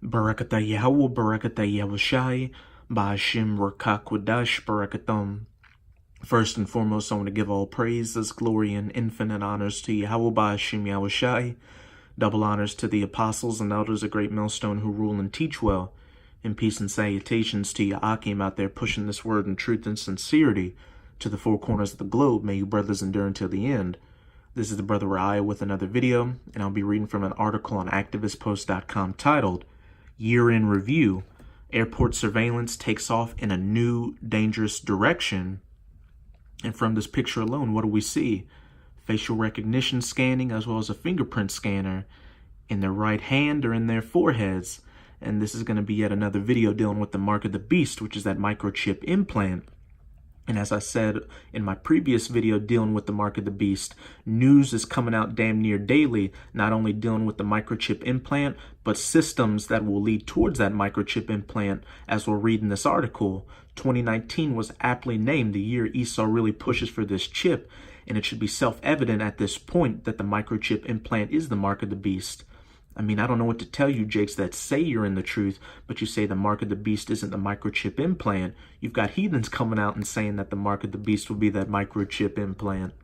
Barakatah Yahweh, Barakatah Yahushai, Ba'ashim Rakakwadash, Barakatham. First and foremost, I want to give all praises, glory, and infinite honors to Yahweh Ba'ashim Yahushai. Double honors to the apostles and elders of Great Millstone who rule and teach well. And peace and salutations to Ya'akim out there pushing this word in truth and sincerity to the four corners of the globe. May you brothers endure until the end. This is the Brother Raya with another video, and I'll be reading from an article on activistpost.com titled, Year in Review, Airport Surveillance Takes Off in a New Dangerous Direction. And from this picture alone, what do we see? Facial recognition scanning as well as a fingerprint scanner in their right hand or in their foreheads. And this is going to be yet another video dealing with the mark of the beast, which is that microchip implant. And as I said in my previous video dealing with the mark of the beast, news is coming out damn near daily, not only dealing with the microchip implant, but systems that will lead towards that microchip implant, as we'll read in this article. 2019 was aptly named the year Esau really pushes for this chip, and it should be self-evident at this point that the microchip implant is the mark of the beast. I mean, I don't know what to tell you, Jakes, that say you're in the truth, but you say the mark of the beast isn't the microchip implant. You've got heathens coming out and saying that the mark of the beast will be that microchip implant.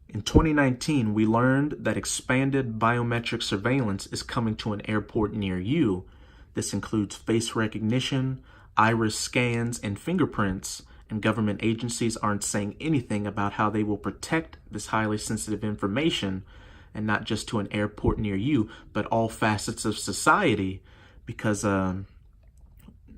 In 2019, we learned that expanded biometric surveillance is coming to an airport near you. This includes face recognition, iris scans, and fingerprints, and government agencies aren't saying anything about how they will protect this highly sensitive information, and not just to an airport near you, but all facets of society, because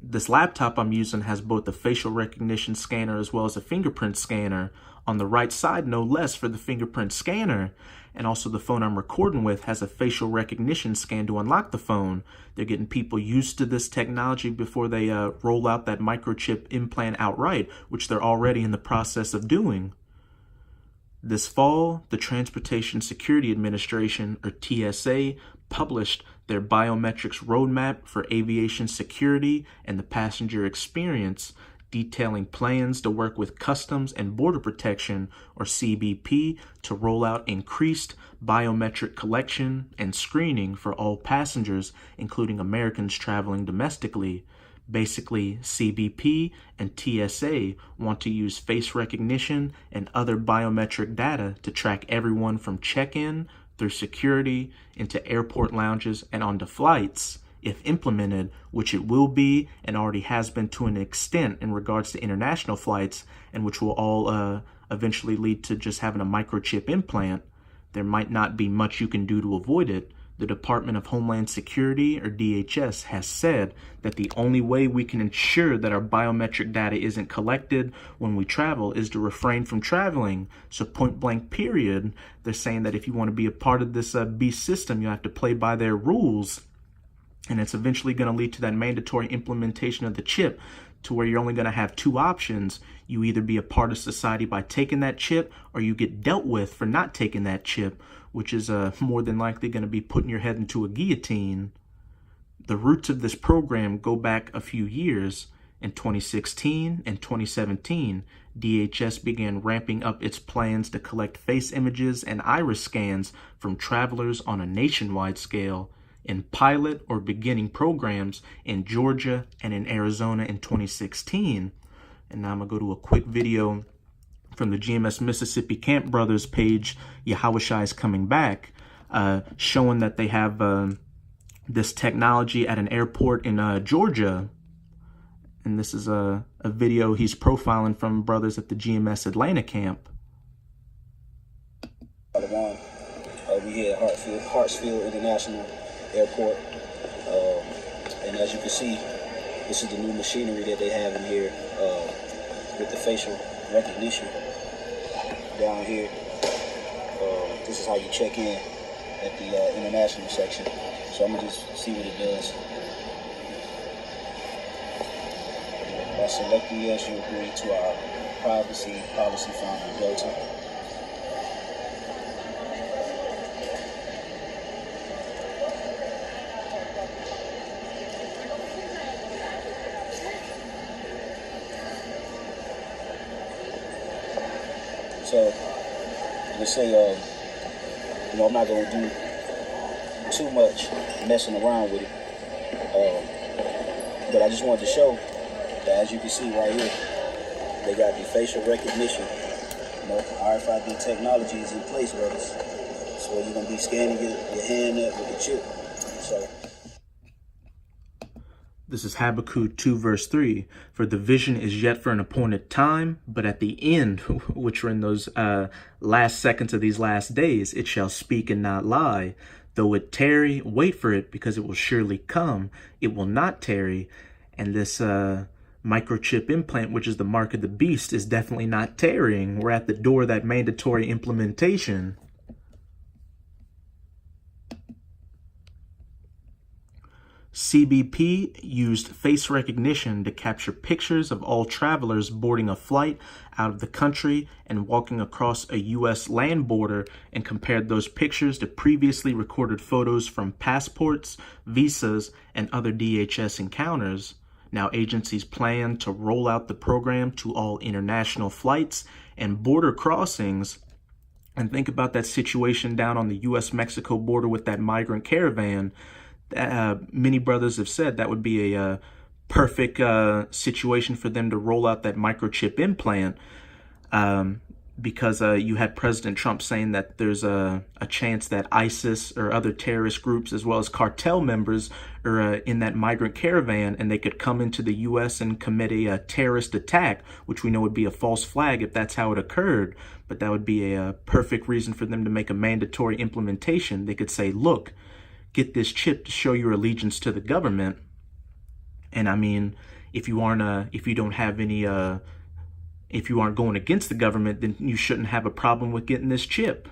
this laptop I'm using has both a facial recognition scanner as well as a fingerprint scanner on the right side, no less, for the fingerprint scanner. And also the phone I'm recording with has a facial recognition scan to unlock the phone. They're getting people used to this technology before they roll out that microchip implant outright, which they're already in the process of doing. This fall, the Transportation Security Administration, or TSA, published their biometrics roadmap for aviation security and the passenger experience, detailing plans to work with Customs and Border Protection, or CBP, to roll out increased biometric collection and screening for all passengers, including Americans traveling domestically. Basically, CBP and TSA want to use face recognition and other biometric data to track everyone from check-in through security into airport lounges and onto flights, if implemented, which it will be and already has been to an extent in regards to international flights, and which will all eventually lead to just having a microchip implant. There might not be much you can do to avoid it. The Department of Homeland Security, or DHS, has said that the only way we can ensure that our biometric data isn't collected when we travel is to refrain from traveling. So point blank period, they're saying that if you want to be a part of this beast system, you have to play by their rules. And it's eventually going to lead to that mandatory implementation of the chip, to where you're only going to have two options. You either be a part of society by taking that chip, or you get dealt with for not taking that chip, which is more than likely going to be putting your head into a guillotine. The roots of this program go back a few years. In 2016 and 2017, DHS began ramping up its plans to collect face images and iris scans from travelers on a nationwide scale, in pilot or beginning programs in Georgia and in Arizona in 2016. And now I'm going to go to a quick video from the GMS Mississippi Camp Brothers page, Yahushai is Coming Back, showing that they have this technology at an airport in Georgia. And this is a video he's profiling from brothers at the GMS Atlanta camp. We here at Hartsfield International Airport, and as you can see, this is the new machinery that they have in here with the facial recognition down here. This is how you check in at the international section. So I'm gonna just see what it does. By selecting yes, you agree to our privacy policy found in Delta. So, let's say, I'm not going to do too much messing around with it. But I just wanted to show that, as you can see right here, they got the facial recognition. RFID technology is in place, brothers. So you're gonna be scanning your hand up with the chip. So this is Habakkuk 2 verse 3. For the vision is yet for an appointed time, but at the end, which are in those last seconds of these last days, it shall speak and not lie. Though it tarry, wait for it, because it will surely come. It will not tarry. And this microchip implant, which is the mark of the beast, is definitely not tarrying. We're at the door of that mandatory implementation. CBP used face recognition to capture pictures of all travelers boarding a flight out of the country and walking across a U.S. land border, and compared those pictures to previously recorded photos from passports, visas, and other DHS encounters. Now, agencies plan to roll out the program to all international flights and border crossings. And think about that situation down on the U.S.-Mexico border with that migrant caravan. Many brothers have said that would be a perfect situation for them to roll out that microchip implant, because you had President Trump saying that there's a chance that ISIS or other terrorist groups, as well as cartel members, are in that migrant caravan, and they could come into the U.S. and commit a terrorist attack, which we know would be a false flag if that's how it occurred. But that would be a perfect reason for them to make a mandatory implementation. They could say, look, get this chip to show your allegiance to the government. And I mean, if you aren't going against the government, then you shouldn't have a problem with getting this chip.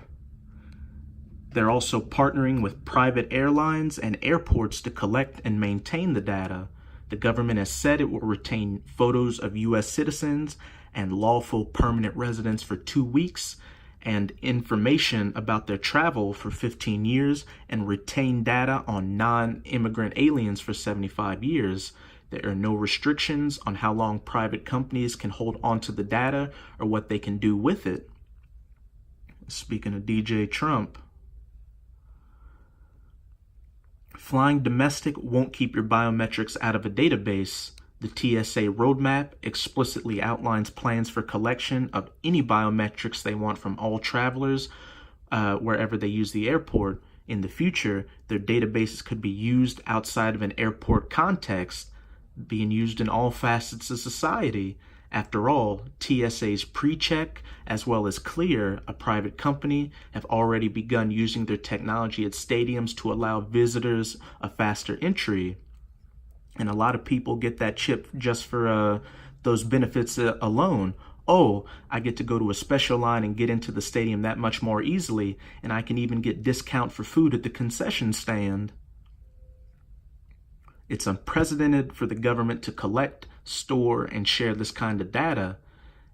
They're also partnering with private airlines and airports to collect and maintain the data. The government has said it will retain photos of U.S. citizens and lawful permanent residents for 2 weeks, and information about their travel for 15 years, and retain data on non-immigrant aliens for 75 years. There are no restrictions on how long private companies can hold onto the data or what they can do with it. Speaking of DJ Trump, flying domestic won't keep your biometrics out of a database. The TSA roadmap explicitly outlines plans for collection of any biometrics they want from all travelers wherever they use the airport. In the future, their databases could be used outside of an airport context, being used in all facets of society. After all, TSA's PreCheck, as well as Clear, a private company, have already begun using their technology at stadiums to allow visitors a faster entry. And a lot of people get that chip just for those benefits alone. Oh, I get to go to a special line and get into the stadium that much more easily, and I can even get discount for food at the concession stand. It's unprecedented for the government to collect, store, and share this kind of data.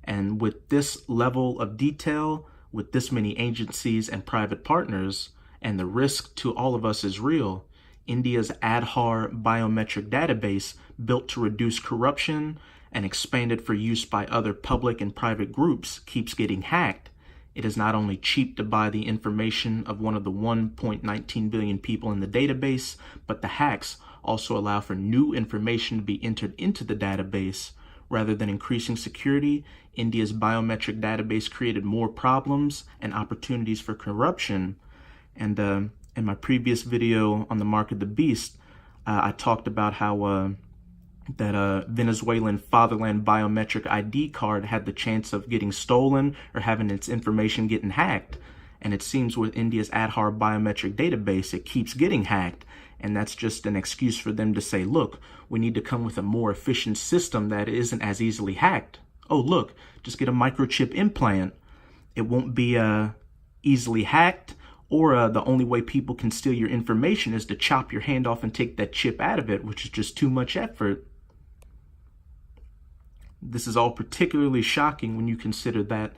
And with this level of detail, with this many agencies and private partners, and the risk to all of us is real. India's Aadhaar biometric database, built to reduce corruption and expanded for use by other public and private groups, keeps getting hacked. It is not only cheap to buy the information of one of the 1.19 billion people in the database, but the hacks also allow for new information to be entered into the database. Rather than increasing security, India's biometric database created more problems and opportunities for corruption. And in my previous video on the Mark of the Beast, I talked about how that Venezuelan fatherland biometric ID card had the chance of getting stolen or having its information getting hacked. And it seems with India's Aadhaar biometric database, it keeps getting hacked. And that's just an excuse for them to say, look, we need to come with a more efficient system that isn't as easily hacked. Oh, look, just get a microchip implant. It won't be easily hacked. Or the only way people can steal your information is to chop your hand off and take that chip out of it, which is just too much effort. This is all particularly shocking when you consider that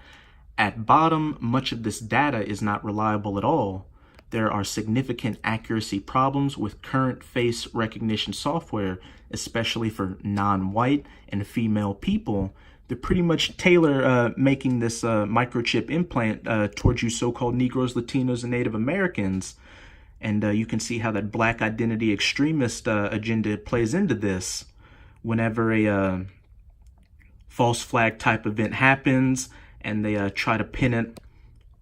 at bottom, much of this data is not reliable at all. There are significant accuracy problems with current face recognition software, especially for non-white and female people. They're pretty much making this microchip implant towards you so-called Negroes, Latinos, and Native Americans. And you can see how that black identity extremist agenda plays into this. Whenever a false flag type event happens and they try to pin it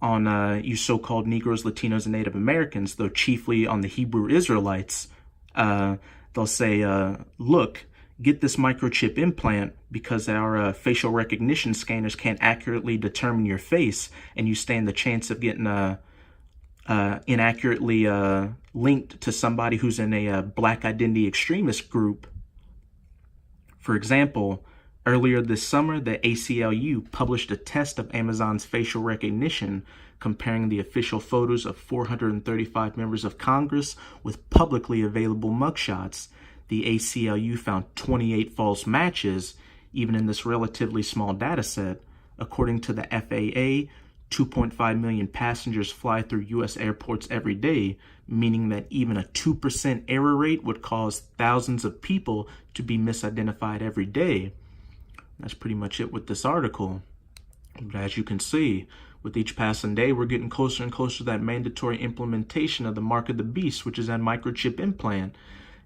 on you so-called Negroes, Latinos, and Native Americans, though chiefly on the Hebrew Israelites, they'll say, look, get this microchip implant because our facial recognition scanners can't accurately determine your face, and you stand the chance of getting inaccurately linked to somebody who's in a black identity extremist group. For example, earlier this summer, the ACLU published a test of Amazon's facial recognition, comparing the official photos of 435 members of Congress with publicly available mugshots. The ACLU found 28 false matches, even in this relatively small data set. According to the FAA, 2.5 million passengers fly through U.S. airports every day, meaning that even a 2% error rate would cause thousands of people to be misidentified every day. That's pretty much it with this article. But as you can see, with each passing day, we're getting closer and closer to that mandatory implementation of the mark of the beast, which is that microchip implant.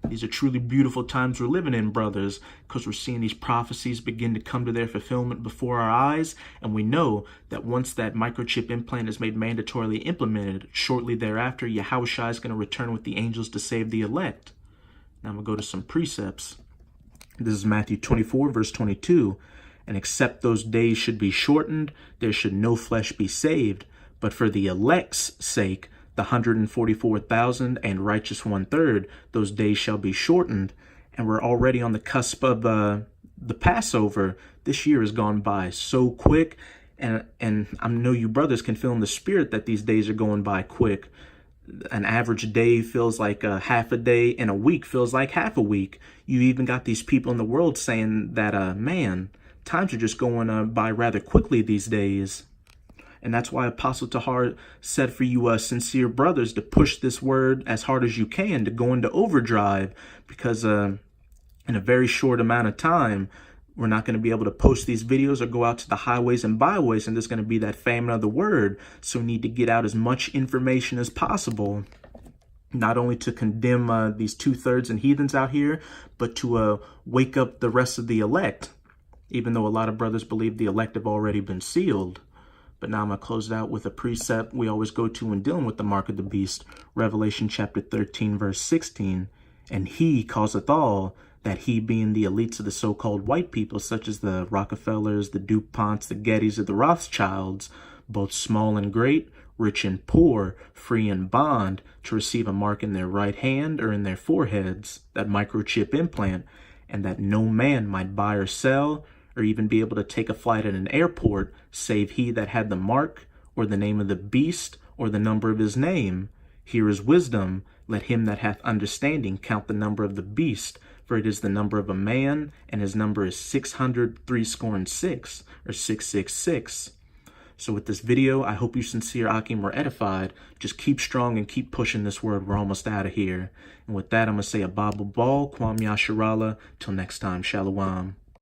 These are truly beautiful times we're living in, brothers, because we're seeing these prophecies begin to come to their fulfillment before our eyes, and we know that once that microchip implant is made mandatorily implemented, shortly thereafter, Yahushua is going to return with the angels to save the elect. Now I'm going to go to some precepts. This is Matthew 24, verse 22. And except those days should be shortened, there should no flesh be saved. But for the elect's sake, the 144,000 and righteous 1/3, those days shall be shortened. And we're already on the cusp of the Passover. This year has gone by so quick. And I know you brothers can feel in the spirit that these days are going by quick. An average day feels like half a day, and a week feels like half a week. You even got these people in the world saying that, man, times are just going by rather quickly these days. And that's why Apostle Tahar said for you sincere brothers to push this word as hard as you can, to go into overdrive, because in a very short amount of time, we're not going to be able to post these videos or go out to the highways and byways, and there's going to be that famine of the word. So we need to get out as much information as possible, not only to condemn these 2/3 and heathens out here, but to wake up the rest of the elect, even though a lot of brothers believe the elect have already been sealed. But now I'm going to close it out with a precept we always go to when dealing with the mark of the beast. Revelation chapter 13, verse 16. And he causeth all, that he being the elites of the so-called white people, such as the Rockefellers, the DuPonts, the Gettys, or the Rothschilds, both small and great, rich and poor, free and bond, to receive a mark in their right hand or in their foreheads, that microchip implant, and that no man might buy or sell, or even be able to take a flight at an airport, save he that had the mark, or the name of the beast, or the number of his name. Here is wisdom. Let him that hath understanding count the number of the beast, for it is the number of a man, and his number is 666, or 666. So with this video, I hope you sincere Akim were edified. Just keep strong and keep pushing this word. We're almost out of here. And with that, I'm going to say a Bible Ball, Kwam Yasharallah. Till next time, Shalom.